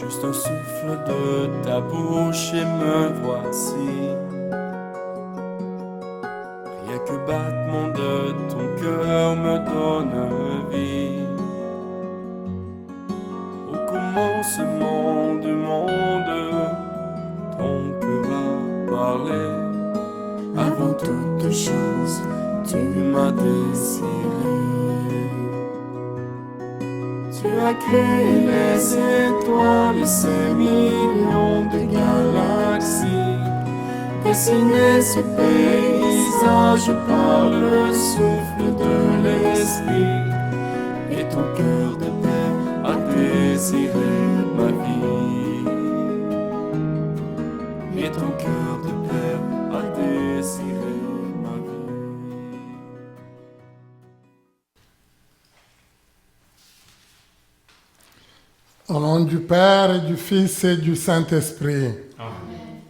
Juste un souffle de ta bouche et me voici. Rien que battement de ton cœur me donne vie. Au commencement du monde, ton cœur a parlé. Avant toute chose, tu m'as désiré. Tu as créé les étoiles et ces millions de galaxies, dessiné ce paysage par le souffle de l'esprit. Et ton cœur de père a désiré ma vie. Et ton cœur de père a désiré ma vie. Au nom du Père et du Fils et du Saint-Esprit. Amen.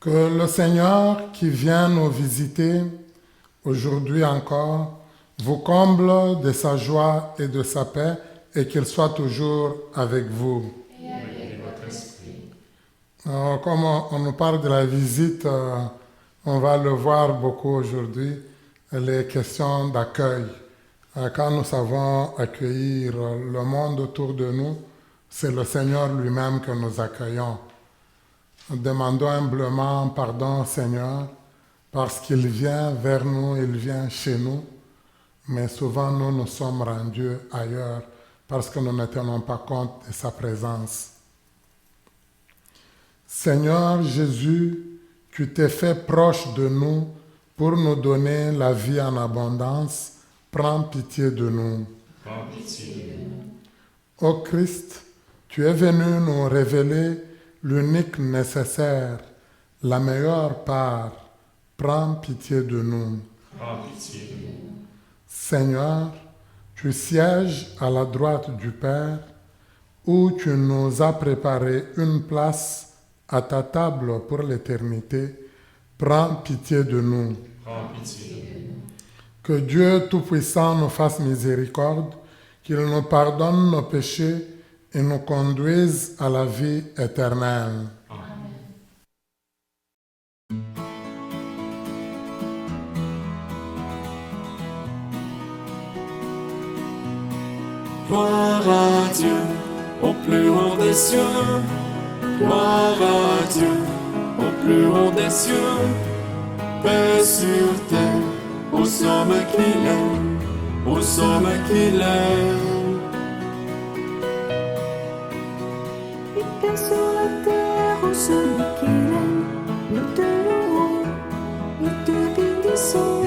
Que le Seigneur qui vient nous visiter aujourd'hui encore vous comble de sa joie et de sa paix et qu'il soit toujours avec vous. Et avec votre esprit. Comme on nous parle de la visite, on va le voir beaucoup aujourd'hui, les questions d'accueil. Quand nous savons accueillir le monde autour de nous, c'est le Seigneur lui-même que nous accueillons. Demandons humblement pardon au Seigneur parce qu'il vient vers nous, il vient chez nous, mais souvent nous nous sommes rendus ailleurs parce que nous ne tenons pas compte de sa présence. Seigneur Jésus, tu t'es fait proche de nous pour nous donner la vie en abondance. Prends pitié de nous. Prends pitié de nous. Ô Christ, tu es venu nous révéler l'unique nécessaire, la meilleure part. Prends pitié de nous. Prends pitié de nous. Seigneur, tu sièges à la droite du Père, où tu nous as préparé une place à ta table pour l'éternité. Prends pitié de nous. Prends pitié de nous. Que Dieu Tout-Puissant nous fasse miséricorde, qu'il nous pardonne nos péchés et nous conduise à la vie éternelle. Gloire à Dieu, au plus haut des cieux. Gloire à Dieu, au plus haut des cieux. Paix sur terre, aux hommes qu'il aime, aux hommes qu'il aime. Et paix sur la terre aux hommes qu'il aime. Nous te louons, nous te bénissons.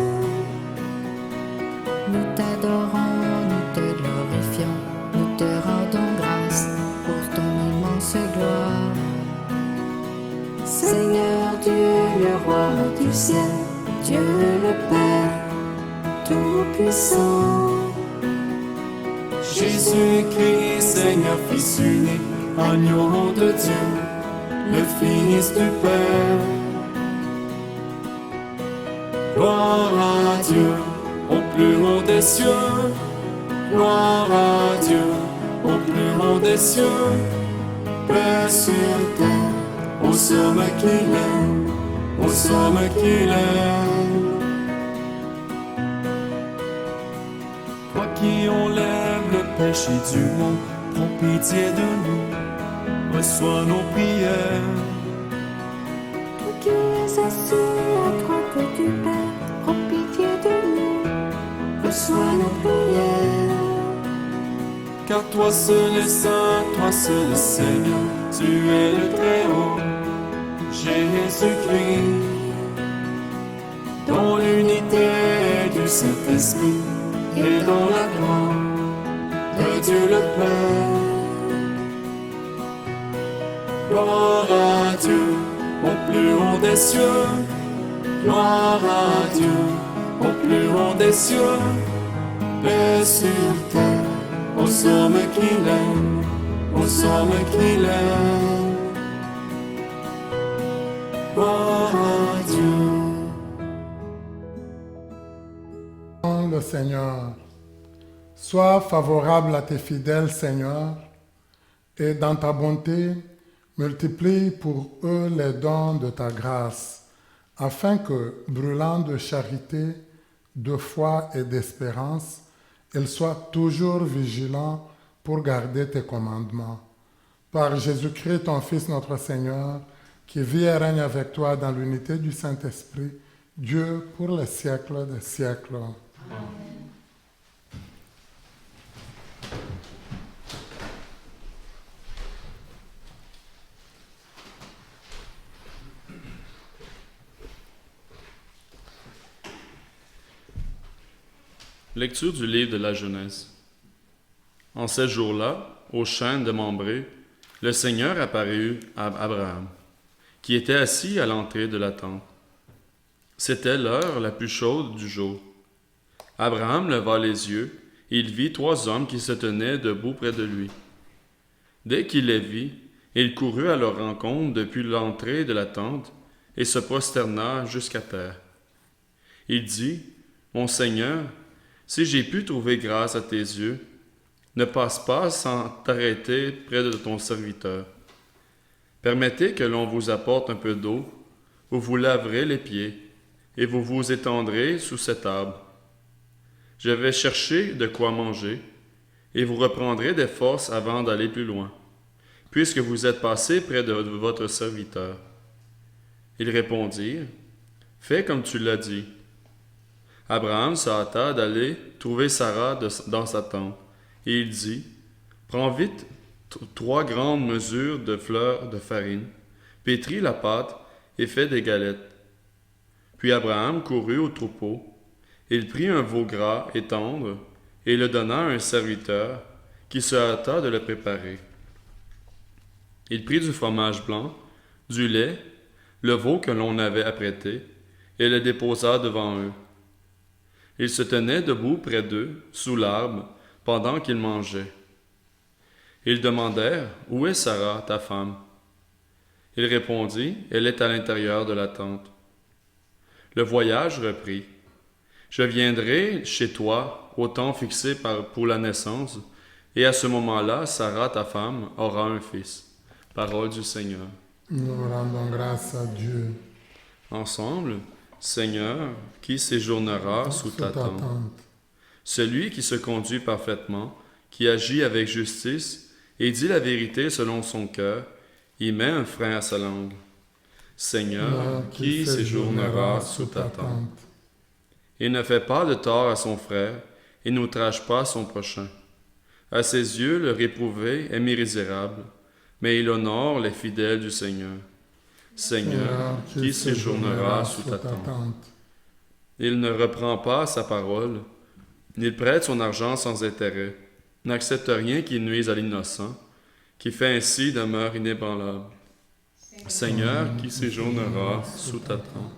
Nous t'adorons, nous te glorifions, nous te rendons grâce pour ton immense gloire. Seigneur Dieu, le roi du ciel, Dieu le Père Tout-Puissant. Jésus-Christ, Seigneur, Fils unique, agneau de Dieu, le Fils du Père. Gloire à Dieu, au plus haut des cieux. Gloire à Dieu, au plus haut des cieux. Paix sur terre, aux hommes qu'il aime, aux hommes qu'il aime. Toi qui enlèves le péché du monde, prends pitié de nous, reçois nos prières. Toi qui es assis à droite du Père, prends pitié de nous, reçois nos prières. Car toi seul est saint, toi seul est Seigneur, tu es le Très-Haut, Jésus-Christ. Dans l'unité du Saint-Esprit et dans la gloire de Dieu le Père. Gloire à Dieu, au plus haut des cieux. Gloire à Dieu, au plus haut des cieux. Paix sur terre, aux hommes qu'il aime, aux hommes qu'il aime. Gloire à Dieu. Le Seigneur, sois favorable à tes fidèles, Seigneur, Et dans ta bonté, multiplie pour eux les dons de ta grâce, afin que, brûlant de charité, de foi et d'espérance, ils soient toujours vigilants pour garder tes commandements. Par Jésus-Christ, ton Fils, notre Seigneur, qui vit et règne avec toi dans l'unité du Saint-Esprit, Dieu pour les siècles des siècles. Lecture du livre de la Genèse. En ces jours-là, au chêne de Mambré, le Seigneur apparut à Abraham, qui était assis à l'entrée de la tente. C'était l'heure la plus chaude du jour. Abraham leva les yeux, et il vit 3 hommes qui se tenaient debout près de lui. Dès qu'il les vit, il courut à leur rencontre depuis l'entrée de la tente et se prosterna jusqu'à terre. Il dit, « Mon Seigneur, si j'ai pu trouver grâce à tes yeux, ne passe pas sans t'arrêter près de ton serviteur. Permettez que l'on vous apporte un peu d'eau, vous vous laverez les pieds, et vous vous étendrez sous cet arbre. Je vais chercher de quoi manger, et vous reprendrez des forces avant d'aller plus loin, puisque vous êtes passé près de votre serviteur. » Ils répondirent, « Fais comme tu l'as dit. » Abraham se hâta d'aller trouver Sarah dans sa tente, et il dit, « Prends vite 3 grandes mesures de fleur de farine, pétris la pâte et fais des galettes. » Puis Abraham courut au troupeau. Il prit un veau gras et tendre et le donna à un serviteur qui se hâta de le préparer. Il prit du fromage blanc, du lait, le veau que l'on avait apprêté, et le déposa devant eux. Il se tenait debout près d'eux, sous l'arbre, pendant qu'ils mangeaient. Ils demandèrent, « Où est Sarah, ta femme? » Il répondit, « Elle est à l'intérieur de la tente. » Le voyage reprit. « Je viendrai chez toi au temps fixé pour la naissance, et à ce moment-là, Sarah, ta femme, aura un fils. » Parole du Seigneur. Nous rendons grâce à Dieu. Ensemble, Seigneur, qui séjournera sous ta tente? Celui qui se conduit parfaitement, qui agit avec justice et dit la vérité selon son cœur, il met un frein à sa langue. Seigneur, qui séjournera sous ta tente? Il ne fait pas de tort à son frère et n'outrage pas son prochain. À ses yeux, le réprouvé est misérable, mais il honore les fidèles du Seigneur. Seigneur, qui séjournera sous ta tente? Il ne reprend pas sa parole, il prête son argent sans intérêt, n'accepte rien qui nuise à l'innocent, qui fait ainsi demeure inébranlable. Seigneur, qui séjournera sous ta tente?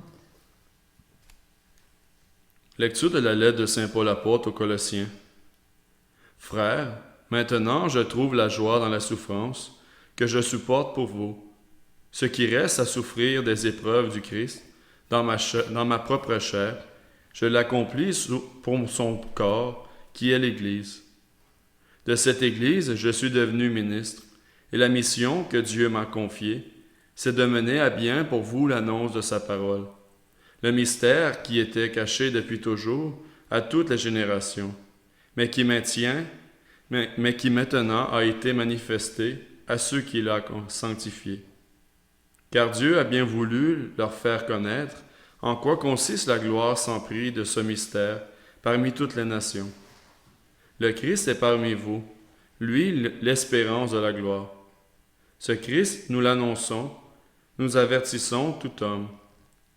Lecture de la lettre de saint Paul apôtre aux Colossiens. Frères, maintenant je trouve la joie dans la souffrance que je supporte pour vous. Ce qui reste à souffrir des épreuves du Christ, dans ma propre chair, je l'accomplis pour son corps, qui est l'Église. De cette Église, je suis devenu ministre, et la mission que Dieu m'a confiée, c'est de mener à bien pour vous l'annonce de sa parole, le mystère qui était caché depuis toujours à toutes les générations, mais qui maintenant a été manifesté à ceux qui l'ont sanctifié. Car Dieu a bien voulu leur faire connaître en quoi consiste la gloire sans prix de ce mystère parmi toutes les nations. Le Christ est parmi vous, lui l'espérance de la gloire. Ce Christ, nous l'annonçons, nous avertissons tout homme,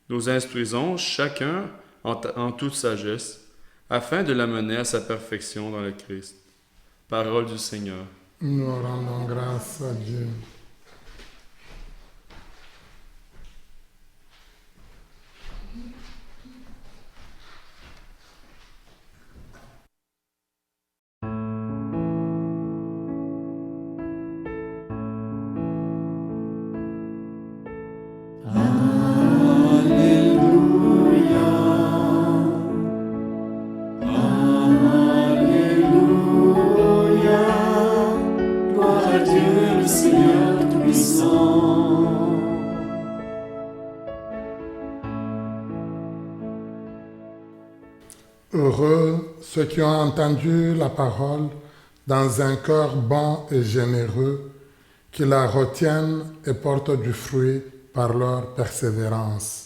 nous instruisons chacun en toute sagesse, afin de l'amener à sa perfection dans le Christ. Parole du Seigneur. Nous rendons grâce à Dieu. Gloire à Dieu. Heureux ceux qui ont entendu la parole dans un cœur bon et généreux, qui la retiennent et portent du fruit par leur persévérance.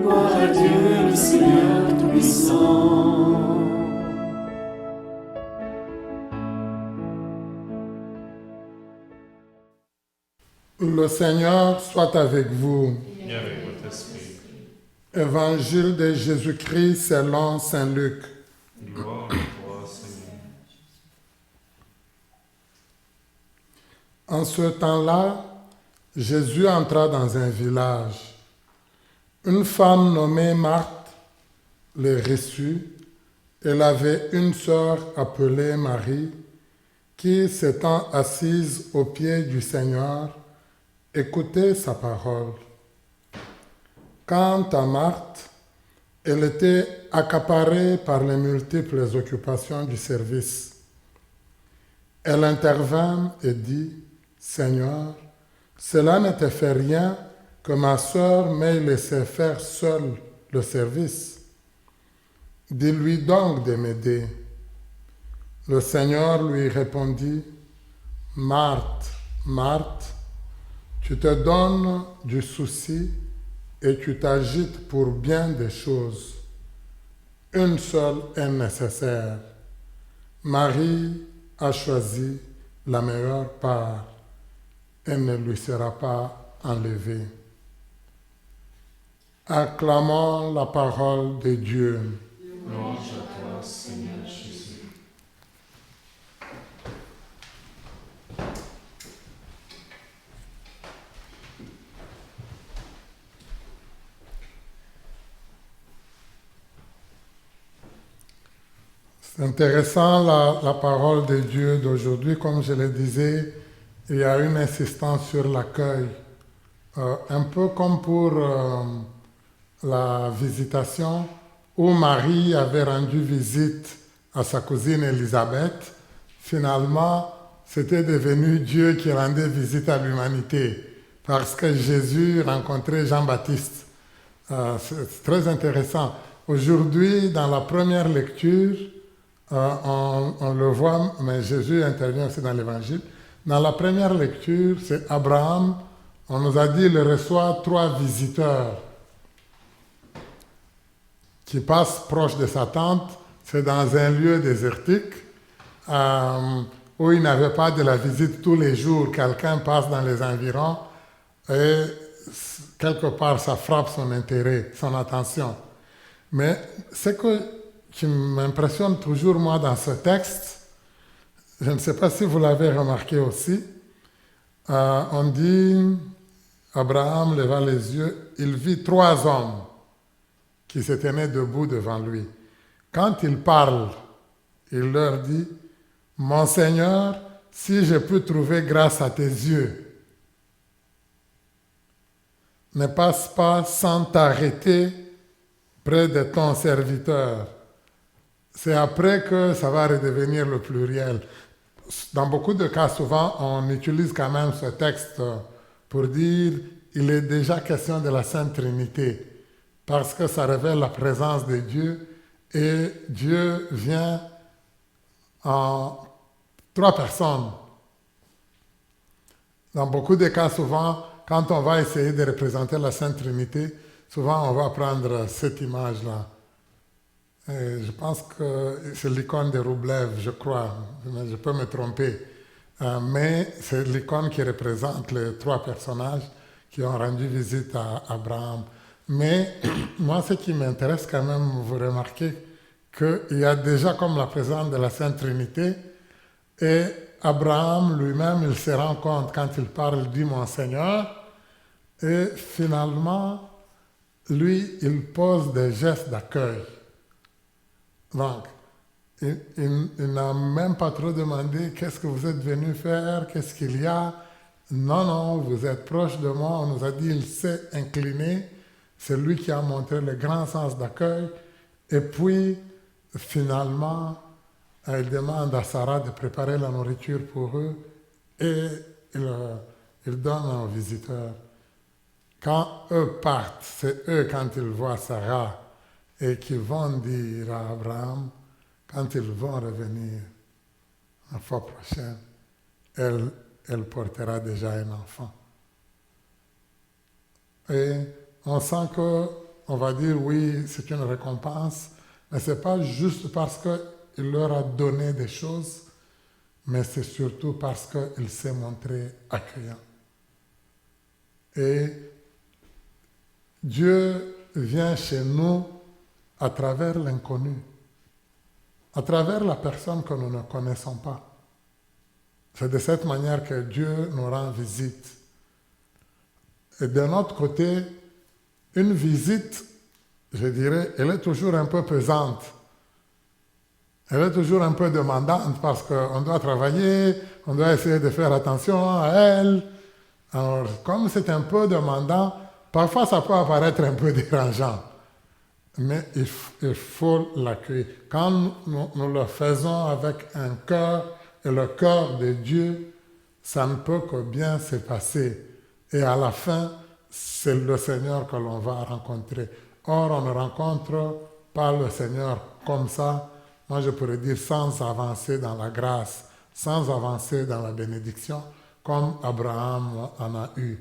Gloire à Dieu, le Seigneur Tout-Puissant. Le Seigneur soit avec vous. Et avec votre esprit. Évangile de Jésus-Christ selon Saint Luc. Gloire à toi, Seigneur. En ce temps-là, Jésus entra dans un village. Une femme nommée Marthe le reçut. Elle avait une sœur appelée Marie, qui, s'étant assise aux pieds du Seigneur, écoutait sa parole. Quant à Marthe, elle était accaparée par les multiples occupations du service. Elle intervint et dit, « Seigneur, cela ne te fait rien que ma sœur m'ait laissé faire seule le service. Dis-lui donc de m'aider. » Le Seigneur lui répondit, « Marthe, Marthe, tu te donnes du souci et tu t'agites pour bien des choses. Une seule est nécessaire. Marie a choisi la meilleure part. Elle ne lui sera pas enlevée. » Acclamons la parole de Dieu. Louange à toi, Seigneur Jésus. C'est intéressant la parole de Dieu d'aujourd'hui. Comme je le disais, il y a une insistance sur l'accueil. Un peu comme pour la visitation où Marie avait rendu visite à sa cousine Élisabeth. Finalement, c'était devenu Dieu qui rendait visite à l'humanité parce que Jésus rencontrait Jean-Baptiste. C'est très intéressant. Aujourd'hui, dans la première lecture, on le voit, mais Jésus intervient aussi dans l'Évangile. Dans la première lecture, c'est Abraham. On nous a dit qu'il reçoit 3 visiteurs qui passent proche de sa tente. C'est dans un lieu désertique où il n'avait pas de la visite tous les jours. Quelqu'un passe dans les environs et quelque part ça frappe son intérêt, son attention. Mais ce qui m'impressionne toujours moi dans ce texte, je ne sais pas si vous l'avez remarqué aussi, on dit, Abraham leva les yeux, il vit 3 hommes qui se tenaient debout devant lui. Quand il parle, il leur dit, « Mon Seigneur, si je peux trouver grâce à tes yeux, ne passe pas sans t'arrêter près de ton serviteur. » C'est après que ça va redevenir le pluriel. Dans beaucoup de cas, souvent, on utilise quand même ce texte pour dire il est déjà question de la Sainte Trinité, parce que ça révèle la présence de Dieu, et Dieu vient en 3 personnes. Dans beaucoup de cas, souvent, quand on va essayer de représenter la Sainte Trinité, souvent on va prendre cette image-là. Je pense que c'est l'icône de Roublev, je crois, mais je peux me tromper. Mais c'est l'icône qui représente les 3 personnages qui ont rendu visite à Abraham. Mais moi, ce qui m'intéresse quand même, vous remarquez qu'il y a déjà comme la présence de la Sainte Trinité, et Abraham lui-même, il se rend compte quand il parle, il dit « Mon Seigneur », et finalement, lui, il pose des gestes d'accueil. Donc, il n'a même pas trop demandé « Qu'est-ce que vous êtes venu faire? Qu'est-ce qu'il y a ?» Non, non, vous êtes proche de moi. On nous a dit il s'est incliné. C'est lui qui a montré le grand sens d'accueil. Et puis, finalement, il demande à Sarah de préparer la nourriture pour eux et il donne aux visiteurs. Quand eux partent, c'est eux quand ils voient Sarah et qui vont dire à Abraham, quand ils vont revenir la fois prochaine, elle portera déjà un enfant. Et on sent qu'on va dire oui, c'est une récompense, mais ce n'est pas juste parce qu'il leur a donné des choses, mais c'est surtout parce qu'il s'est montré accueillant. Et Dieu vient chez nous à travers l'inconnu, à travers la personne que nous ne connaissons pas. C'est de cette manière que Dieu nous rend visite. Et d'un autre côté, une visite, je dirais, elle est toujours un peu pesante. Elle est toujours un peu demandante parce qu'on doit travailler, on doit essayer de faire attention à elle. Alors, comme c'est un peu demandant, parfois ça peut apparaître un peu dérangeant. Mais il faut l'accueillir. Quand nous le faisons avec un cœur et le cœur de Dieu, ça ne peut que bien se passer. Et à la fin, c'est le Seigneur que l'on va rencontrer. Or, on ne rencontre pas le Seigneur comme ça, moi je pourrais dire sans avancer dans la grâce, sans avancer dans la bénédiction, comme Abraham en a eu.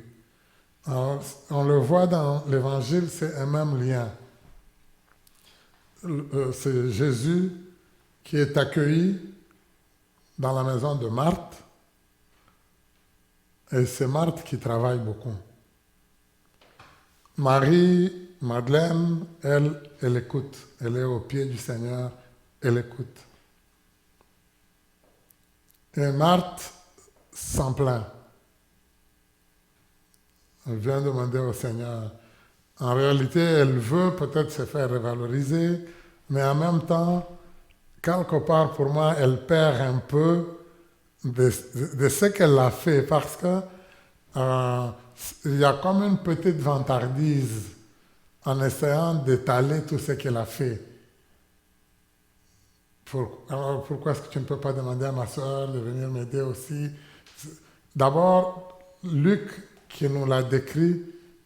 Alors, on le voit dans l'Évangile, c'est un même lien. C'est Jésus qui est accueilli dans la maison de Marthe, et c'est Marthe qui travaille beaucoup. Marie, Madeleine, elle écoute. Elle est au pied du Seigneur, elle écoute. Et Marthe s'en plaint. Elle vient demander au Seigneur. En réalité, elle veut peut-être se faire revaloriser, mais en même temps, quelque part pour moi, elle perd un peu de ce qu'elle a fait parce que il y a comme une petite vantardise en essayant d'étaler tout ce qu'elle a fait. Alors pourquoi est-ce que tu ne peux pas demander à ma soeur de venir m'aider aussi? D'abord, Luc, qui nous l'a décrit,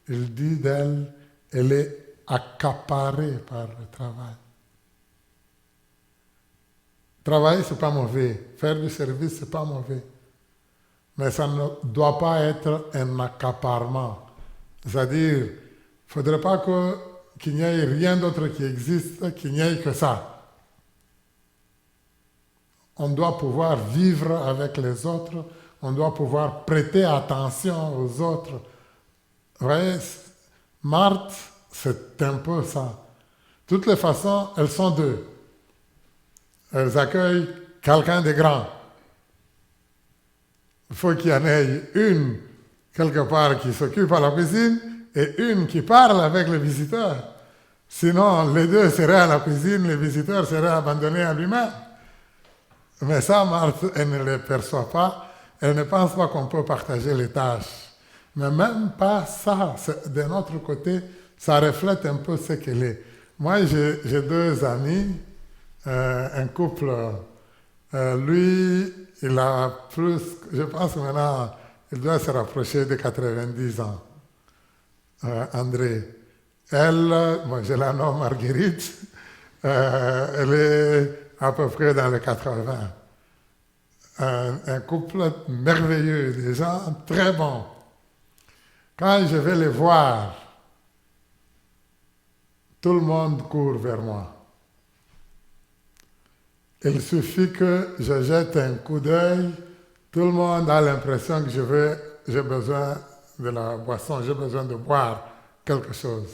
il dit d'elle, elle est accaparée par le travail. Travailler, ce n'est pas mauvais. Faire du service, ce n'est pas mauvais. Mais ça ne doit pas être un accaparement. C'est-à-dire, il ne faudrait pas qu'il n'y ait rien d'autre qui existe, qu'il n'y ait que ça. On doit pouvoir vivre avec les autres, on doit pouvoir prêter attention aux autres. Vous voyez, Marthe, c'est un peu ça. De toutes les façons, elles sont deux. Elles accueillent quelqu'un de grand. Il faut qu'il y en ait une, quelque part, qui s'occupe à la cuisine et une qui parle avec les visiteurs. Sinon, les deux seraient à la cuisine, les visiteurs seraient abandonnés à lui-même. Mais ça, Marthe, elle ne le perçoit pas. Elle ne pense pas qu'on peut partager les tâches. Mais même pas ça. De notre côté, ça reflète un peu ce qu'elle est. Moi, j'ai deux amis, un couple. Lui, il a plus, je pense maintenant, il doit se rapprocher de 90 ans. André. Elle, moi je la nomme Marguerite, elle est à peu près dans les 80. Un couple merveilleux, des gens très bons. Quand je vais les voir, tout le monde court vers moi. Il suffit que je jette un coup d'œil, tout le monde a l'impression que j'ai besoin de la boisson, j'ai besoin de boire quelque chose.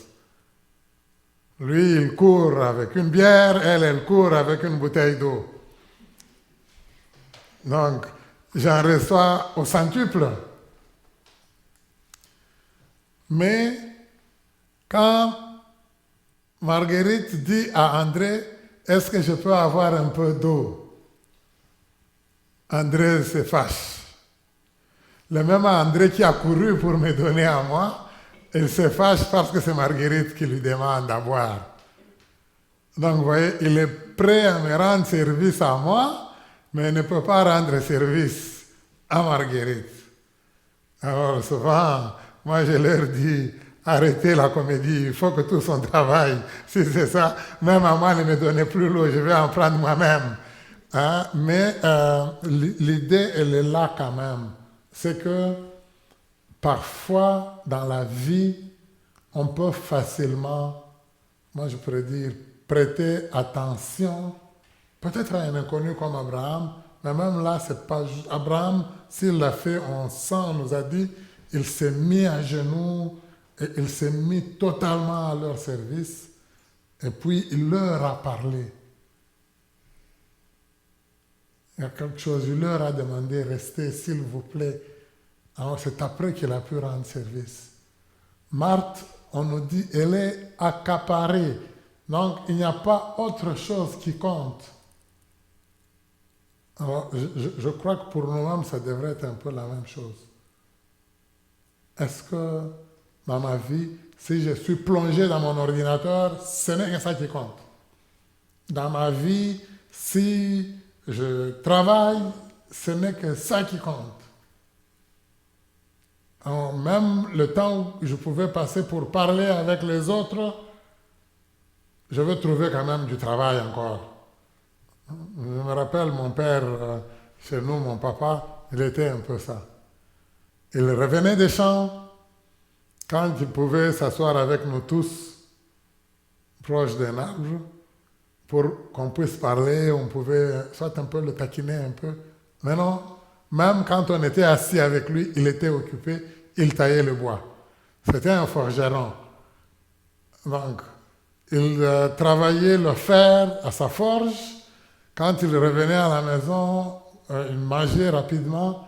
Lui, il court avec une bière, elle court avec une bouteille d'eau. Donc, j'en reçois au centuple. Mais quand Marguerite dit à André, est-ce que je peux avoir un peu d'eau? André se fâche. Le même André qui a couru pour me donner à moi, il se fâche parce que c'est Marguerite qui lui demande à boire. Donc, vous voyez, il est prêt à me rendre service à moi, mais il ne peut pas rendre service à Marguerite. Alors, souvent, moi, je leur dis, arrêtez la comédie, il faut que tout son travail, si c'est ça, même à moi, ne me donnez plus l'eau, je vais en prendre moi-même. Hein? Mais l'idée, elle est là quand même. C'est que parfois, dans la vie, on peut facilement, moi je pourrais dire, prêter attention, peut-être à un inconnu comme Abraham, mais même là, c'est pas juste. Abraham, s'il l'a fait, on sent, on nous a dit, il s'est mis à genoux et il s'est mis totalement à leur service, et puis il leur a parlé. Il y a quelque chose, il leur a demandé, restez s'il vous plaît. Alors c'est après qu'il a pu rendre service. Marthe, on nous dit, elle est accaparée. Donc il n'y a pas autre chose qui compte. Alors je crois que pour nous-mêmes, ça devrait être un peu la même chose. Est-ce que dans ma vie, si je suis plongé dans mon ordinateur, ce n'est que ça qui compte. Dans ma vie, si je travaille, ce n'est que ça qui compte. Alors, même le temps où je pouvais passer pour parler avec les autres, je veux trouver quand même du travail encore. Je me rappelle mon père, chez nous, mon papa, il était un peu ça. Il revenait des champs, quand il pouvait s'asseoir avec nous tous, proche d'un arbre, pour qu'on puisse parler, on pouvait soit un peu le taquiner un peu. Mais non, même quand on était assis avec lui, il était occupé, il taillait le bois. C'était un forgeron. Donc, il travaillait le fer à sa forge. Quand il revenait à la maison, il mangeait rapidement.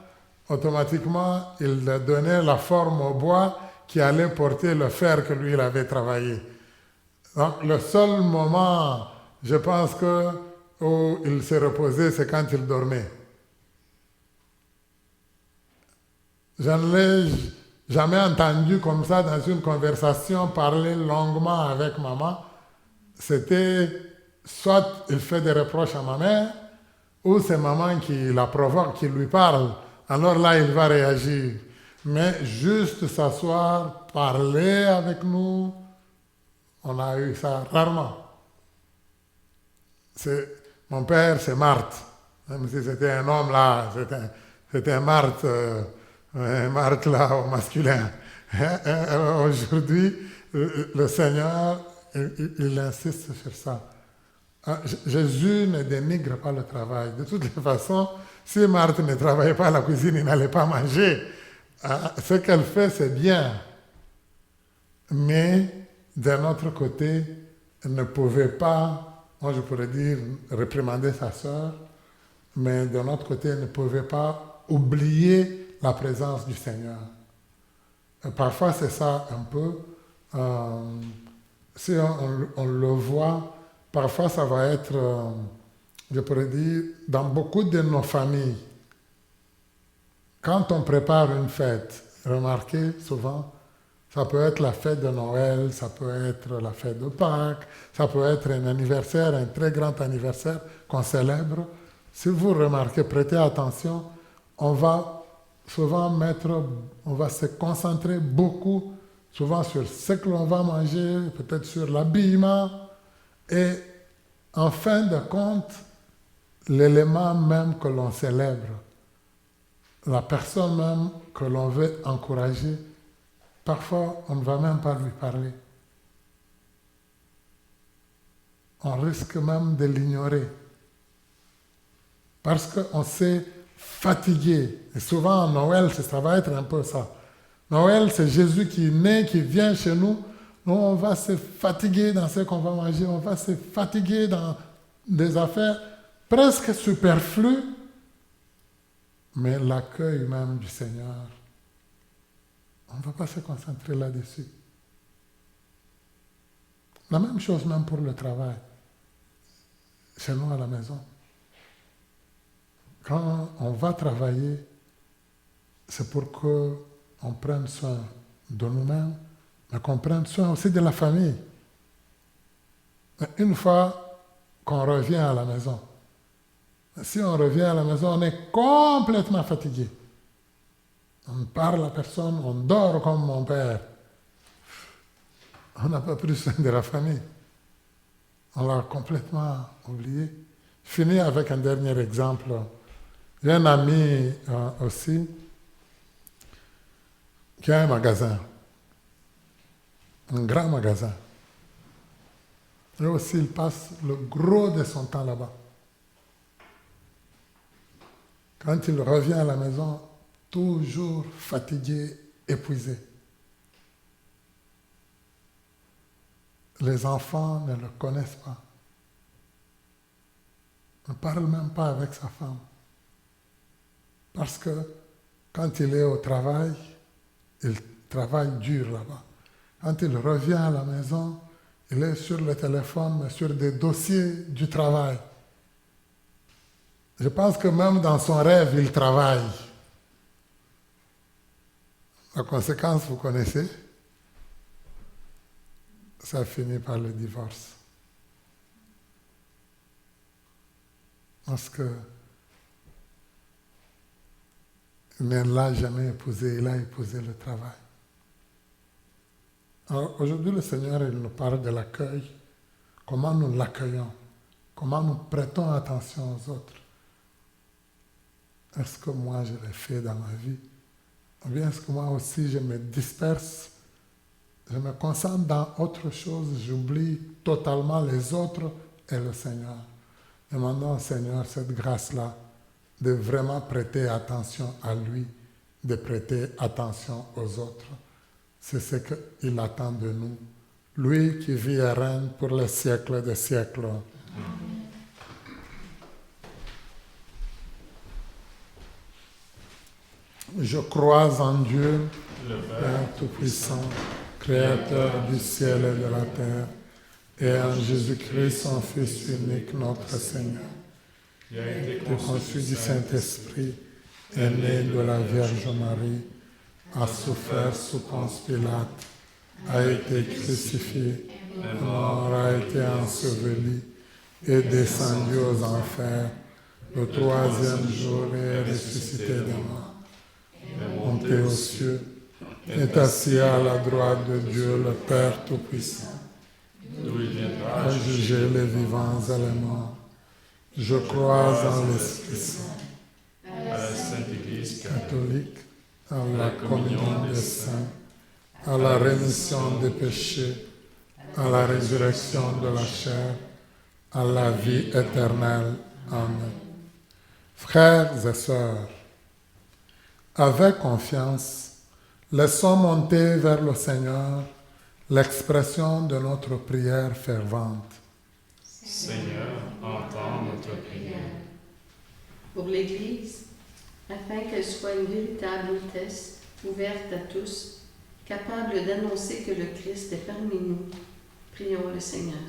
Automatiquement, il donnait la forme au bois qui allait porter le fer que lui, il avait travaillé. Donc, le seul moment, je pense où il s'est reposé, c'est quand il dormait. Je ne l'ai jamais entendu comme ça dans une conversation parler longuement avec maman. C'était soit il fait des reproches à ma mère, ou c'est maman qui la provoque, qui lui parle. Alors là, il va réagir. Mais juste s'asseoir, parler avec nous, on a eu ça rarement. Mon père, c'est Marthe. Même si c'était un homme là, c'était Marthe. Marthe là au masculin. Aujourd'hui, le Seigneur, il insiste sur ça. Jésus ne dénigre pas le travail. De toutes les façons, si Marthe ne travaillait pas à la cuisine, il n'allait pas manger. Ce qu'elle fait, c'est bien. Mais d'un autre côté, elle ne pouvait pas, moi je pourrais dire, réprimander sa sœur, mais d'un autre côté, elle ne pouvait pas oublier la présence du Seigneur. Et parfois, c'est ça un peu. Si on le voit, parfois ça va être, je pourrais dire, dans beaucoup de nos familles, quand on prépare une fête, remarquez souvent, ça peut être la fête de Noël, ça peut être la fête de Pâques, ça peut être un anniversaire, un très grand anniversaire qu'on célèbre. Si vous remarquez, prêtez attention, on va souvent on va se concentrer beaucoup, souvent sur ce que l'on va manger, peut-être sur l'habillement, et en fin de compte, l'élément même que l'on célèbre, la personne même que l'on veut encourager, parfois on ne va même pas lui parler. On risque même de l'ignorer. Parce qu'on s'est fatigué. Et souvent, Noël, ça va être un peu ça. Noël, c'est Jésus qui est né, qui vient chez nous. Nous, on va se fatiguer dans ce qu'on va manger. On va se fatiguer dans des affaires presque superflues. Mais l'accueil même du Seigneur, on ne va pas se concentrer là-dessus. La même chose même pour le travail. Chez nous à la maison. Quand on va travailler, c'est pour qu'on prenne soin de nous-mêmes, mais qu'on prenne soin aussi de la famille. Une fois qu'on revient à la maison, si on revient à la maison, on est complètement fatigué. On ne parle à personne, on dort comme mon père. On n'a pas pris soin de la famille. On l'a complètement oublié. Je finis avec un dernier exemple. J'ai un ami aussi qui a un magasin, un grand magasin. Et aussi, il passe le gros de son temps là-bas. Quand il revient à la maison, toujours fatigué, épuisé. Les enfants ne le connaissent pas. Ne parle même pas avec sa femme. Parce que quand il est au travail, il travaille dur là-bas. Quand il revient à la maison, il est sur le téléphone, mais sur des dossiers du travail. Je pense que même dans son rêve, il travaille. La conséquence, vous connaissez, ça finit par le divorce. Parce que il ne l'a jamais épousé, il a épousé le travail. Alors aujourd'hui, le Seigneur, il nous parle de l'accueil, comment nous l'accueillons, comment nous prêtons attention aux autres. Est-ce que moi, je l'ai fait dans ma vie? Ou bien est-ce que moi aussi, je me disperse, je me concentre dans autre chose, j'oublie totalement les autres et le Seigneur. Demandons au Seigneur cette grâce-là, de vraiment prêter attention à lui, de prêter attention aux autres. C'est ce qu'il attend de nous. Lui qui vit et règne pour les siècles des siècles. Je crois en Dieu, le Père Tout-Puissant, Créateur du ciel et de la terre, et en Jésus-Christ, son Fils unique, notre Seigneur, qui a été conçu du Saint-Esprit, est né de la Vierge Marie, a souffert sous Ponce Pilate, a été crucifié, est mort, a été enseveli, est descendu aux enfers, le troisième jour est ressuscité des morts, est monté aux cieux, est assis à la droite de Dieu, le Père Tout-Puissant, d'où il viendra à juger les vivants et les morts. Je crois en l'Esprit Saint, à la Sainte Église catholique, à la communion des saints, à la rémission des péchés, à la résurrection de la chair, à la vie éternelle. Amen. Frères et sœurs, avec confiance, laissons monter vers le Seigneur l'expression de notre prière fervente. Seigneur, entends notre prière. Pour l'Église, afin qu'elle soit une véritable hôtesse, ouverte à tous, capable d'annoncer que le Christ est parmi nous, prions le Seigneur.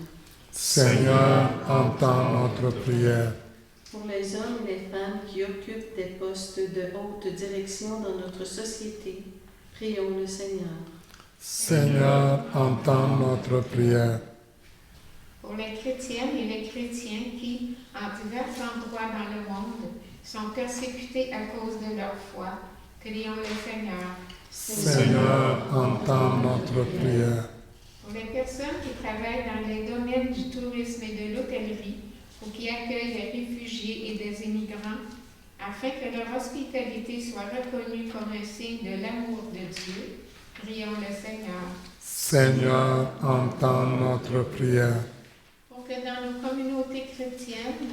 Seigneur, entends notre prière. Pour les hommes et les femmes qui occupent des postes de haute direction dans notre société, prions le Seigneur. Seigneur, entends notre prière. Pour les chrétiennes et les chrétiens qui, en divers endroits dans le monde, sont persécutés à cause de leur foi, prions le Seigneur. Seigneur, entends notre prière. Pour les personnes qui travaillent dans les domaines du tourisme et de l'hôtellerie ou qui accueillent des réfugiés et des immigrants, afin que leur hospitalité soit reconnue comme un signe de l'amour de Dieu, prions le Seigneur. Seigneur, entends notre prière. Pour que dans nos communautés chrétiennes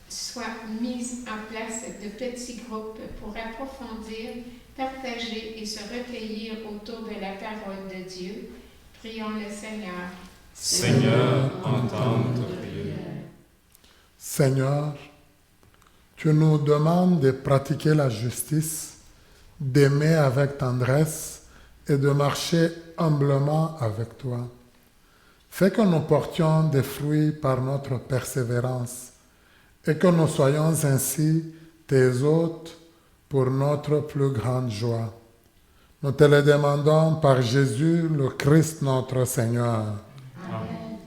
soient mises en place de petits groupes pour approfondir, partager et se recueillir autour de la parole de Dieu, prions le Seigneur. Seigneur, entends notre prière. Seigneur, tu nous demandes de pratiquer la justice, d'aimer avec tendresse et de marcher humblement avec toi. Fais que nous portions des fruits par notre persévérance et que nous soyons ainsi tes hôtes pour notre plus grande joie. Nous te le demandons par Jésus, le Christ notre Seigneur. Amen.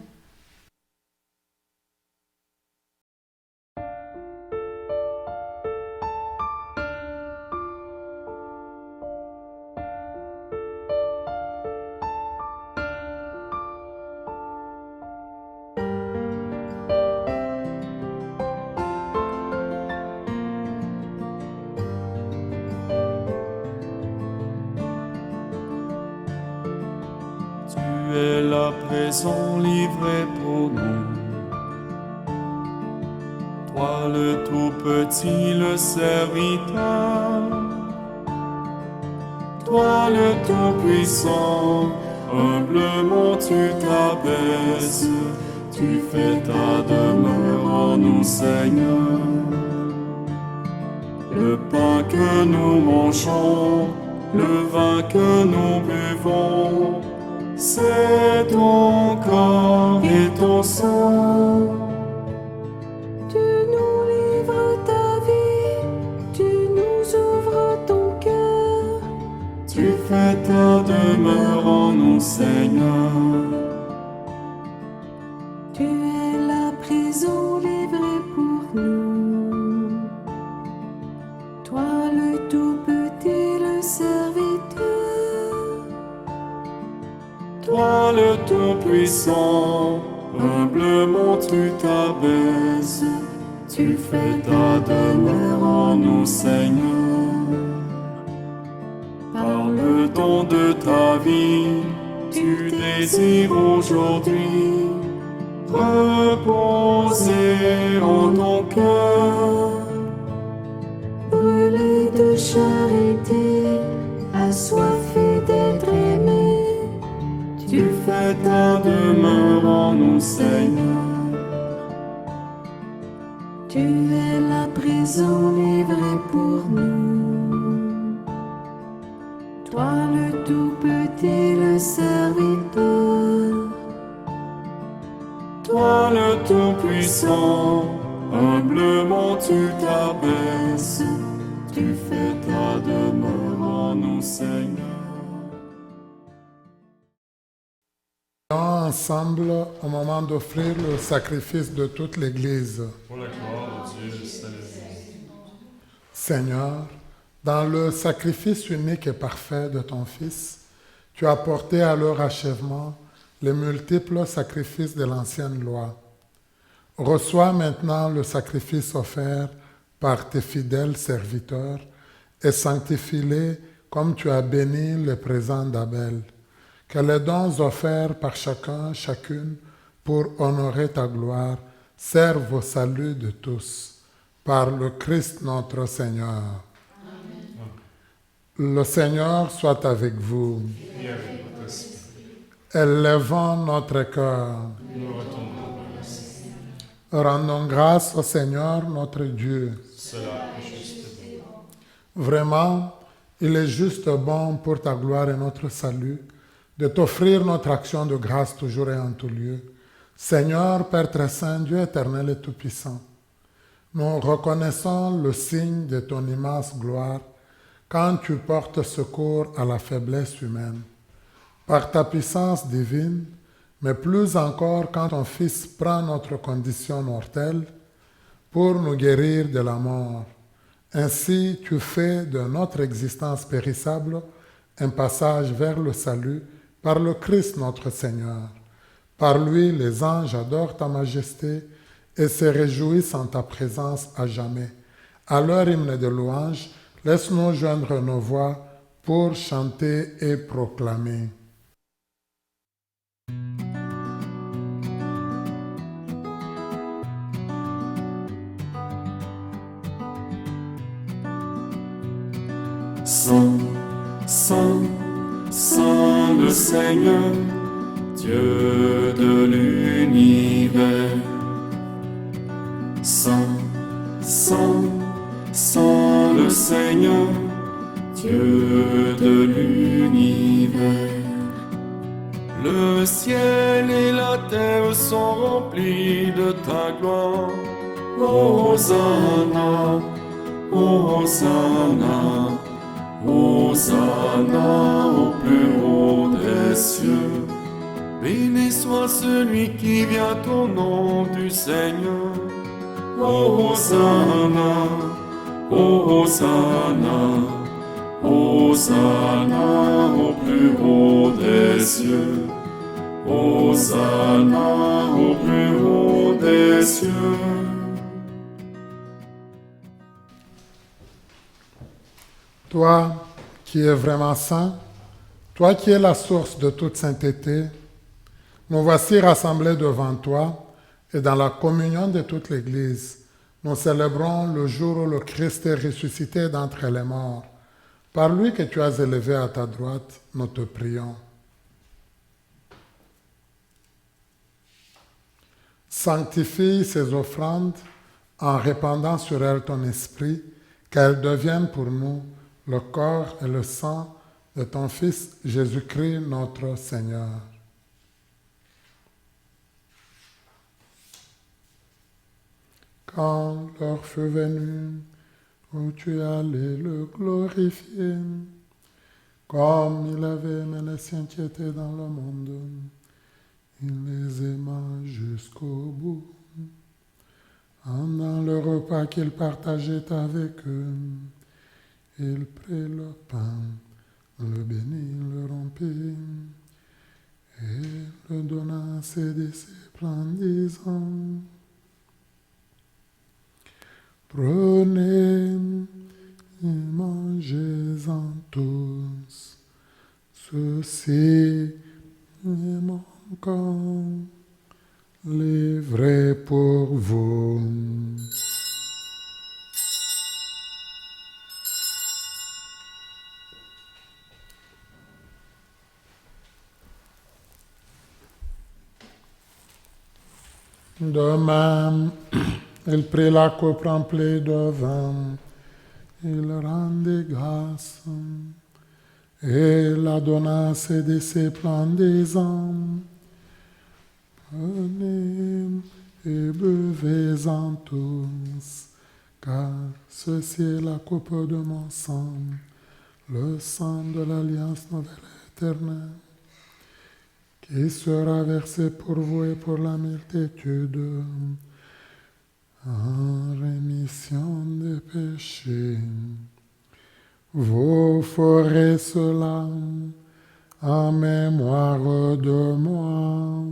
Tu es la présent livrée pour nous. Toi le tout petit, le serviteur. Toi le tout puissant, humblement tu t'abaisses. Tu fais ta demeure en nous, Seigneur. Le pain que nous mangeons, le vin que nous buvons, c'est ton corps et ton sang. Tu nous livres ta vie, tu nous ouvres ton cœur. Tu fais ta demeure en nous, Seigneur. Tu es la prison livrée pour nous. Toi le tout petit, le serviteur. Toi le tout-puissant, humblement tu t'abaisses. Tu fais ta demeure en nous, Seigneur. Par le don de ta vie, tu désires aujourd'hui reposer en ton cœur. Brûlé de charité, assoiffé d'être aimé. Tu fais ta demeure en nous, Seigneur. Tu es la prison livrée pour nous. Toi le tout petit, le serviteur. Toi le tout-puissant, humblement tu t'abaisses. Tu fais ta demeure en nous, Seigneur. Ensemble, au moment d'offrir le sacrifice de toute l'Église. Pour la gloire de Dieu, célèbre. Seigneur, dans le sacrifice unique et parfait de ton Fils, tu as porté à leur achèvement les multiples sacrifices de l'ancienne loi. Reçois maintenant le sacrifice offert par tes fidèles serviteurs et sanctifie-les comme tu as béni le présent d'Abel. Que les dons offerts par chacun, chacune, pour honorer ta gloire, servent au salut de tous. Par le Christ notre Seigneur. Amen. Le Seigneur soit avec vous. Et avec votre esprit. Élevons notre cœur. Nous retournons vers le Seigneur. Rendons grâce au Seigneur notre Dieu. Cela est juste et bon. Vraiment, il est juste bon pour ta gloire et notre salut de t'offrir notre action de grâce toujours et en tout lieu. Seigneur, Père très saint, Dieu éternel et tout-puissant, nous reconnaissons le signe de ton immense gloire quand tu portes secours à la faiblesse humaine. Par ta puissance divine, mais plus encore quand ton Fils prend notre condition mortelle pour nous guérir de la mort. Ainsi, tu fais de notre existence périssable un passage vers le salut par le Christ notre Seigneur. Par lui, les anges adorent ta majesté et se réjouissent en ta présence à jamais. À leur hymne de louange, laisse-nous joindre nos voix pour chanter et proclamer. Saint, Saint, Saint le Seigneur, Dieu de l'univers. Saint, Saint, Saint le Seigneur, Dieu de l'univers. Le ciel et la terre sont remplis de ta gloire. Hosanna, Hosanna, Hosanna au plus haut des cieux. Béni soit celui qui vient au nom du Seigneur. Hosanna, Hosanna, Hosanna au plus haut des cieux. Hosanna au plus haut des cieux. Toi qui es vraiment saint, toi qui es la source de toute sainteté, nous voici rassemblés devant toi et dans la communion de toute l'Église, nous célébrons le jour où le Christ est ressuscité d'entre les morts. Par lui que tu as élevé à ta droite, nous te prions. Sanctifie ces offrandes en répandant sur elles ton esprit, qu'elles deviennent pour nous le corps et le sang de ton Fils Jésus-Christ notre Seigneur. Quand l'heure fut venue où tu allais le glorifier, comme il avait aimé les siens qui étaient dans le monde, il les aima jusqu'au bout. Pendant le repas qu'il partageait avec eux, il prit le pain, le bénit, le rompit, et le donna à ses disciples en disant: Prenez et mangez-en tous, ceci est mon corps, livré pour vous. De même, il prit la coupe remplie de vin, il rendit grâce et la donna à ses disciples en disant: Prenez et buvez-en tous, car ceci est la coupe de mon sang, le sang de l'alliance nouvelle et éternelle, qui sera versé pour vous et pour la multitude en rémission des péchés. Vous ferez cela en mémoire de moi.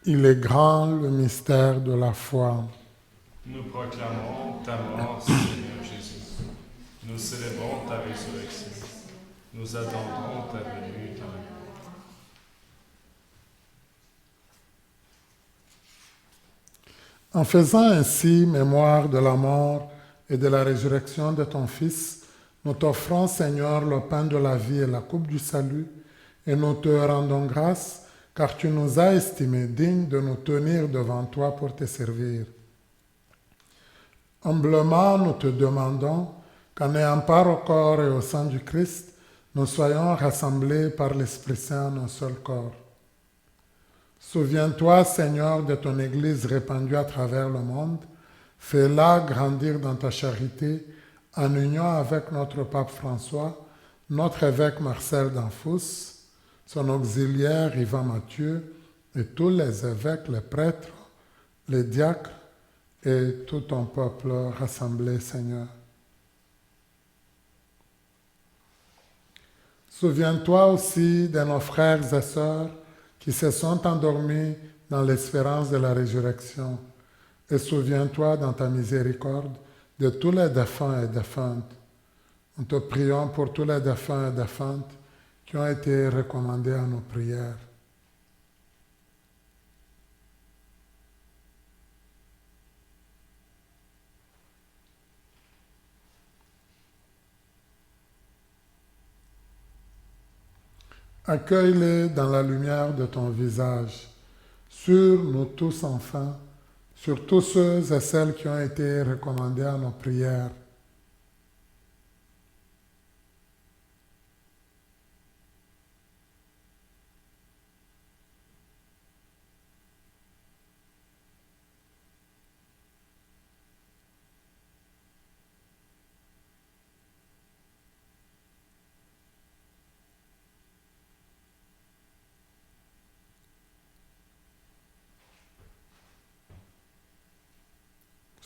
Il est grand le mystère de la foi. Nous proclamons ta mort, Seigneur Jésus. Nous célébrons ta résurrection. Nous attendons ta venue dans le monde. En faisant ainsi mémoire de la mort et de la résurrection de ton Fils, nous t'offrons, Seigneur, le pain de la vie et la coupe du salut, et nous te rendons grâce, car tu nous as estimés dignes de nous tenir devant toi pour te servir. Humblement, nous te demandons qu'en ayant part au corps et au sang du Christ, nous soyons rassemblés par l'Esprit Saint en un seul corps. Souviens-toi, Seigneur, de ton Église répandue à travers le monde. Fais-la grandir dans ta charité, en union avec notre pape François, notre évêque Marcel d'Anfous, son auxiliaire Yvan Mathieu, et tous les évêques, les prêtres, les diacres et tout ton peuple rassemblé, Seigneur. Souviens-toi aussi de nos frères et sœurs qui se sont endormis dans l'espérance de la résurrection. Et souviens-toi dans ta miséricorde de tous les défunts et défuntes. Nous te prions pour tous les défunts et défuntes qui ont été recommandés à nos prières. Accueille-les dans la lumière de ton visage, sur nous tous enfin, sur tous ceux et celles qui ont été recommandés à nos prières.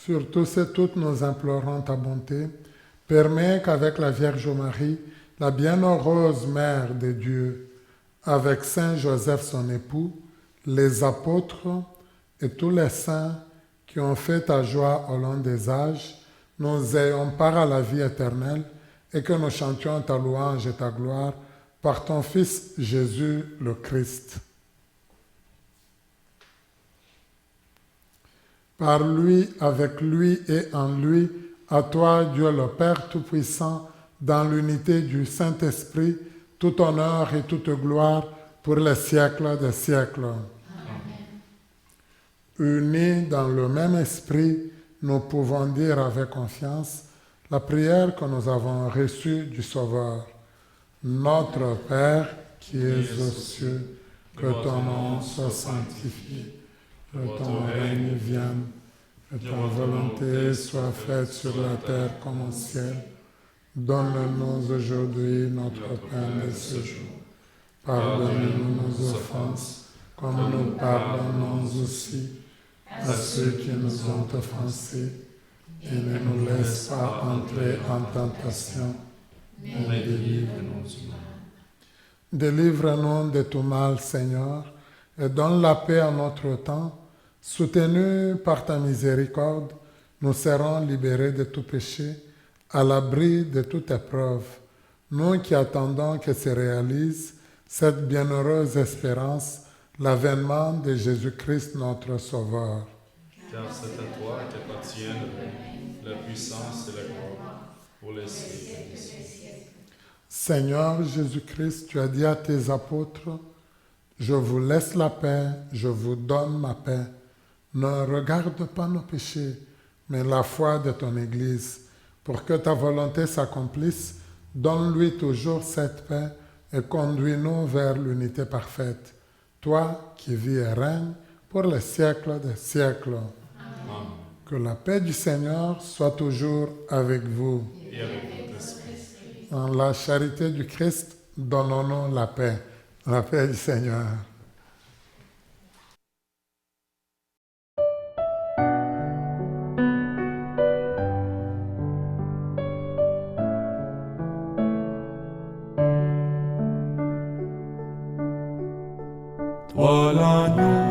Sur tous et toutes, nous implorons ta bonté. Permets qu'avec la Vierge Marie, la bienheureuse Mère de Dieu, avec Saint Joseph son époux, les apôtres et tous les saints qui ont fait ta joie au long des âges, nous ayons part à la vie éternelle et que nous chantions ta louange et ta gloire par ton Fils Jésus le Christ. Par lui, avec lui et en lui, à toi, Dieu le Père Tout-Puissant, dans l'unité du Saint-Esprit, tout honneur et toute gloire pour les siècles des siècles. Unis dans le même esprit, nous pouvons dire avec confiance la prière que nous avons reçue du Sauveur. Notre Père qui es aux cieux, que ton nom soit sanctifié, que ton règne vienne, que ta volonté soit faite sur la terre comme au ciel. Donne-nous aujourd'hui notre pain de ce jour. Pardonne-nous nos offenses, comme nous pardonnons aussi à ceux qui nous ont offensés, et ne nous laisse pas entrer en tentation, mais délivre-nous du mal. Délivre-nous de tout mal, Seigneur, et donne la paix à notre temps. Soutenus par ta miséricorde, nous serons libérés de tout péché, à l'abri de toute épreuve. Nous qui attendons que se réalise cette bienheureuse espérance, l'avènement de Jésus-Christ notre Sauveur. Car c'est à toi qu'appartient le règne, la puissance et la gloire pour les siècles des siècles. Seigneur Jésus-Christ, tu as dit à tes apôtres, « Je vous laisse la paix, je vous donne ma paix. Ne regarde pas nos péchés, mais la foi de ton Église. Pour que ta volonté s'accomplisse, donne-lui toujours cette paix et conduis-nous vers l'unité parfaite. Toi qui vis et règnes pour les siècles des siècles. » Amen. Que la paix du Seigneur soit toujours avec vous. Et avec votre esprit. En la charité du Christ, donnons-nous la paix du Seigneur. Toi l'agneau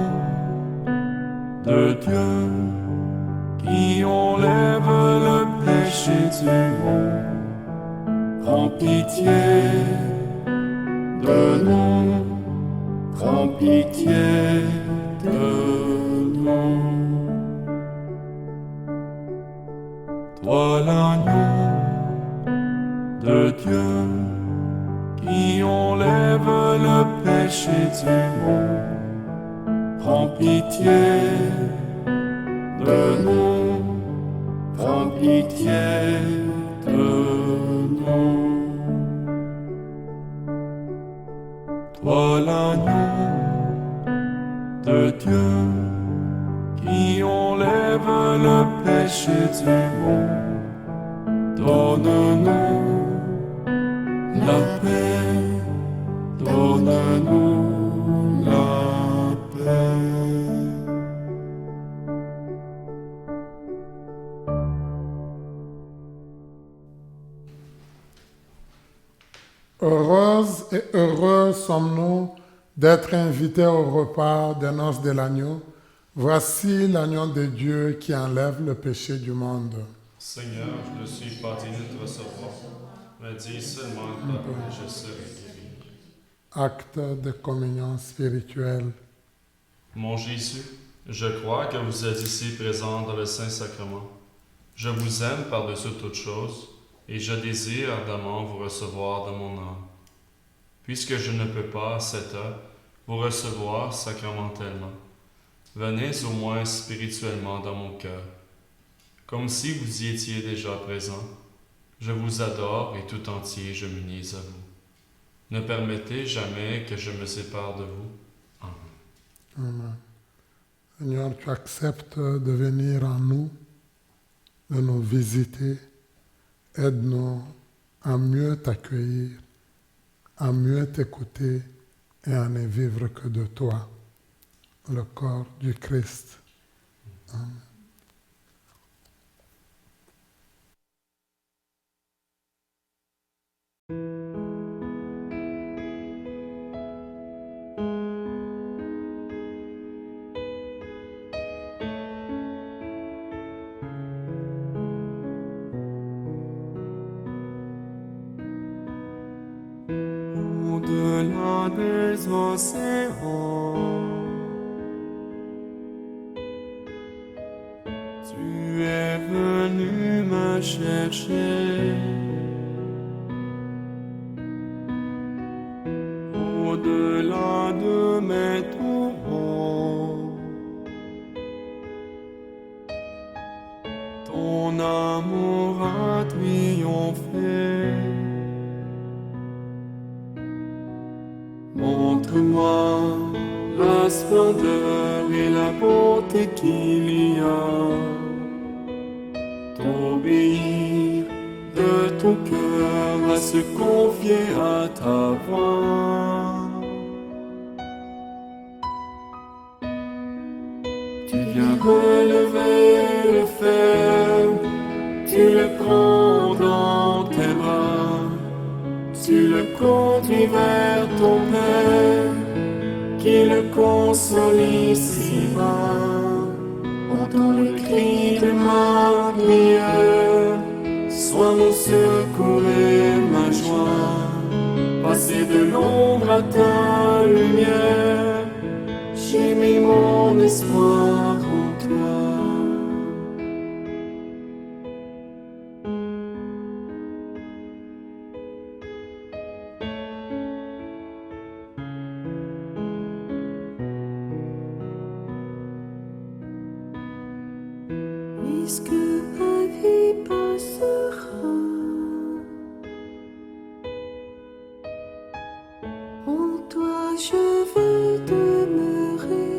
de Dieu qui enlève le péché du monde, prends pitié de nous, prends pitié de nous. Toi l'agneau de Dieu qui enlève le péché du monde, prends pitié de nous, prends pitié de nous. Toi l'agneau de Dieu qui enlève le péché du monde, donne-nous la paix, donne-nous la paix. Heureuses et heureux sommes-nous d'être invités au repas des noces de l'agneau. Voici l'agneau de Dieu qui enlève le péché du monde. Seigneur, je ne suis pas digne de te recevoir, mais dis seulement une parole et je serai guéri. Acte de communion spirituelle. Mon Jésus, je crois que vous êtes ici présent dans le Saint-Sacrement. Je vous aime par-dessus toute chose et je désire ardemment vous recevoir dans mon âme. Puisque je ne peux pas, à cette heure, vous recevoir sacramentellement, venez au moins spirituellement dans mon cœur. Comme si vous y étiez déjà présent, je vous adore et tout entier je m'unis à vous. Ne permettez jamais que je me sépare de vous. Amen. Amen. Seigneur, tu acceptes de venir en nous, de nous visiter. Aide-nous à mieux t'accueillir, à mieux t'écouter et à ne vivre que de toi, le corps du Christ. Amen. Au-delà des océans, tu es venu me chercher. Au-delà de mes tourments, ton amour a triomphé. Montre-moi la splendeur et la beauté qu'il y a. T'obéir de ton cœur, à se confier à ta voix. Tu viens relever le fer, tu le prends dans tes bras, tu le conduis vers ton Père, qui le console ici-bas. Entends le cri de ma prière, sois mon secours et ma joie. Passer de l'ombre à ta lumière, j'ai mis mon espoir en toi. Est-ce que ma vie passera? En toi je veux demeurer.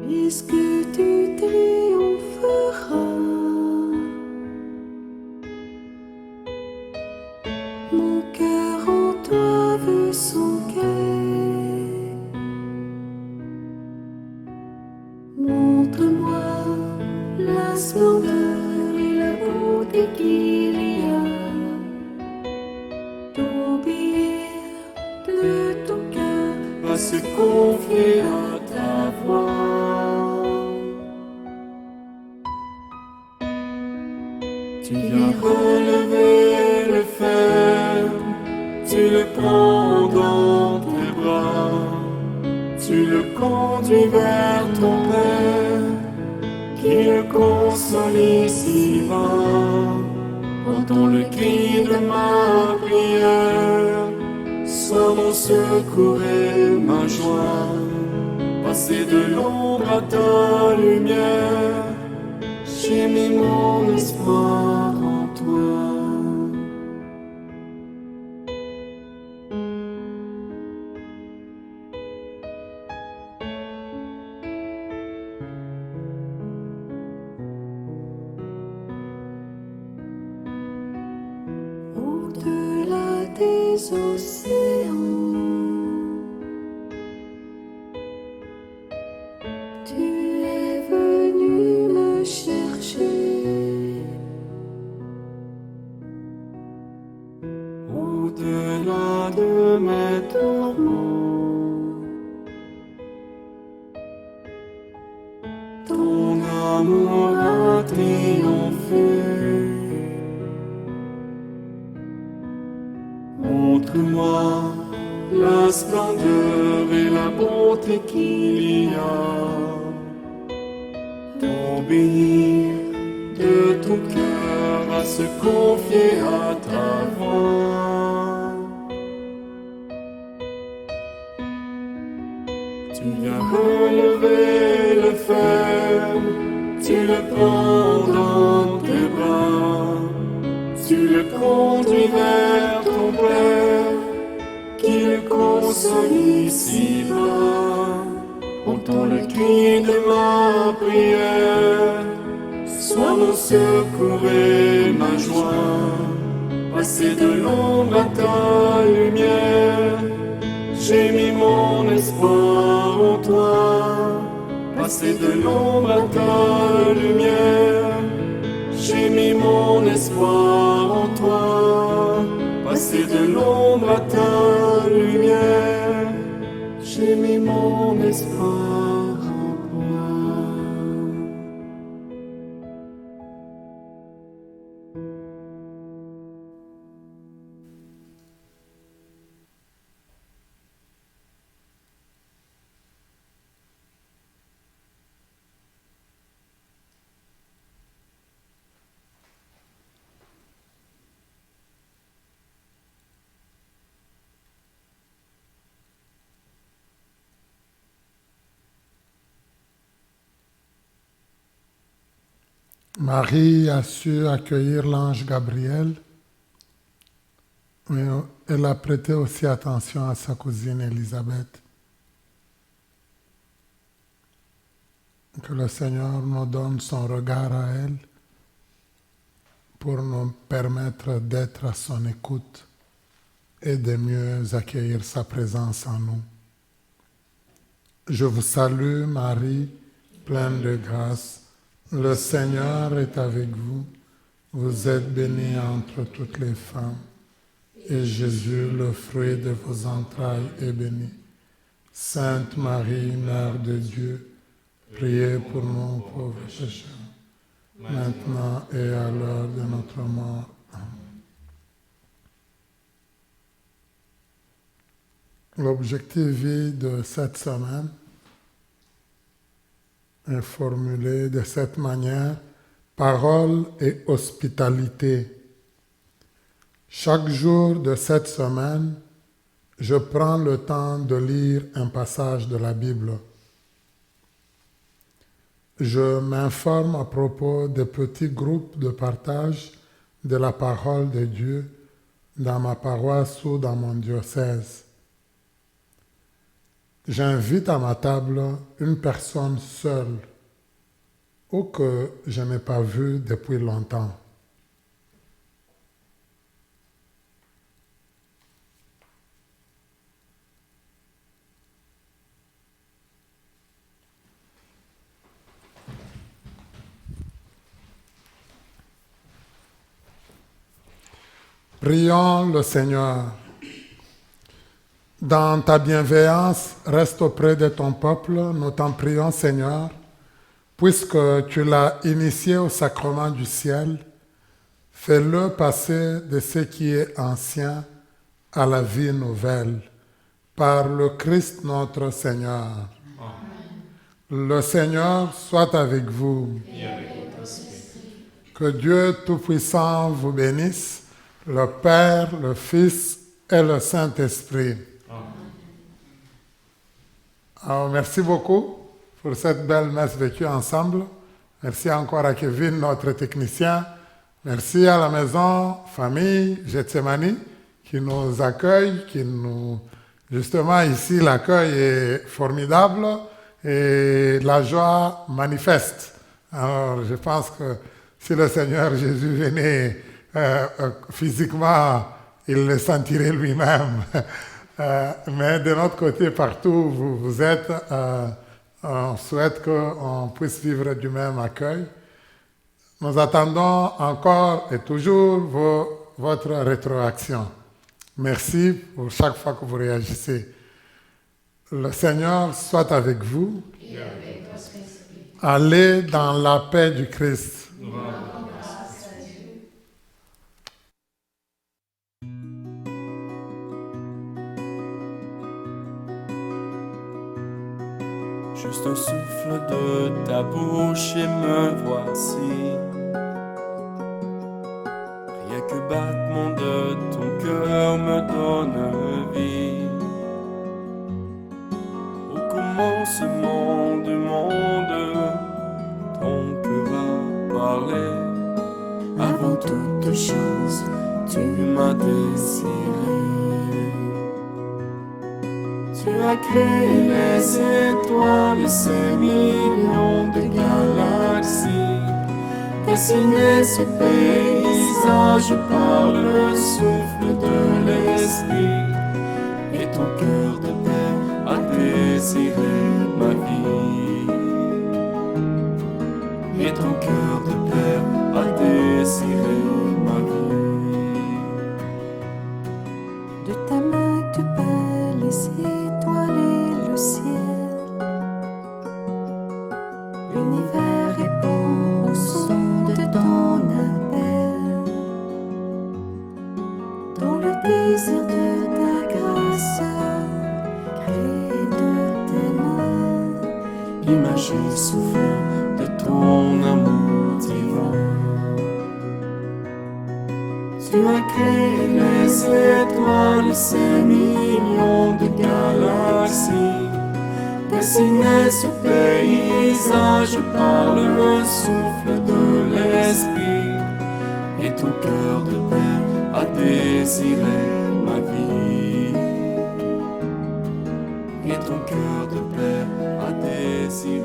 Est-ce que tu triompheras? Mon cœur en toi veut s'ancrer. Montre-moi la splendeur et la beauté qu'il y a. T'obéir de ton cœur, À se confier à ta voix. Tu viens relever le fer, tu le prends dans tes bras, tu le conduis vers ton Père, qui le console ici-bas. Entends le cri de ma prière, sois mon secours et ma joie. Passer de l'ombre à ta lumière, j'ai mis mon espoir en toi. au-delà des océans. Tu es venu me chercher. Au-delà de mes tourments, ton amour a triomphé. Montre-moi la splendeur et la beauté qu'il y a. T'obéir de tout cœur, à se confier à ta voix. Tu viens relever le fer, tu le prends dans tes bras, tu le conduis vers ton Père, qui le console ici-bas. Entends le cri de ma prière, sois mon secours et ma joie. Passer de l'ombre à ta lumière, j'ai mis mon espoir en toi. Passer de l'ombre à ta lumière, j'ai mis mon espoir en toi. Passer de l'ombre à ta lumière, j'ai mis mon espoir en toi. Marie a su accueillir l'ange Gabriel, mais elle a prêté aussi attention à sa cousine Élisabeth. Que le Seigneur nous donne son regard à elle pour nous permettre d'être à son écoute et de mieux accueillir sa présence en nous. Je vous salue Marie, pleine de grâce. Le Seigneur est avec vous. Vous êtes bénie entre toutes les femmes. Et Jésus, le fruit de vos entrailles, est béni. Sainte Marie, Mère de Dieu, priez pour nous pauvres pécheurs, maintenant et à l'heure de notre mort. Amen. L'objectif vie de cette semaine est formulé de cette manière: parole et hospitalité. Chaque jour de cette semaine, je prends le temps de lire un passage de la Bible. Je m'informe à propos des petits groupes de partage de la parole de Dieu dans ma paroisse ou dans mon diocèse. J'invite à ma table une personne seule ou que je n'ai pas vue depuis longtemps. Prions le Seigneur. Dans ta bienveillance, reste auprès de ton peuple, nous t'en prions Seigneur, puisque tu l'as initié au sacrement du ciel, fais-le passer de ce qui est ancien à la vie nouvelle, par le Christ notre Seigneur. Amen. Le Seigneur soit avec vous. Et avec votre esprit. Que Dieu Tout-Puissant vous bénisse, le Père, le Fils et le Saint-Esprit. Alors, merci beaucoup pour cette belle messe vécue ensemble. Merci encore à Kevin, notre technicien. Merci à la maison, famille, Gethsemane, qui nous accueille, justement ici, l'accueil est formidable et la joie manifeste. Alors, je pense que si le Seigneur Jésus venait physiquement, il le sentirait lui-même. Mais de notre côté, partout où vous êtes, on souhaite qu'on puisse vivre du même accueil. Nous attendons encore et toujours votre rétroaction. Merci pour chaque fois que vous réagissez. Le Seigneur soit avec vous. Et avec votre esprit. Allez dans la paix du Christ. Juste un souffle de ta bouche et me voici. Rien que battement de ton cœur me donne vie. Au commencement du monde, ton cœur a parlé. Avant toute chose, Tu m'as désiré. Tu as créé les étoiles et ces millions de galaxies. Dessiné ce paysage par le souffle de l'esprit. Et ton cœur de père a désiré ma vie. Et ton cœur de père a désiré ma vie. de ta main tu peins les étoiles et le ciel. L'univers répond au son de ton appel. Dans le désir de ta grâce, créé de tes mains, Image et souffle de ton amour divin. Tu as créé les étoiles et ces millions de galaxies. Dessiné ce paysage par le souffle de l'esprit. Saint-Esprit, et ton cœur de père a désiré ma vie. Et ton cœur de père a désiré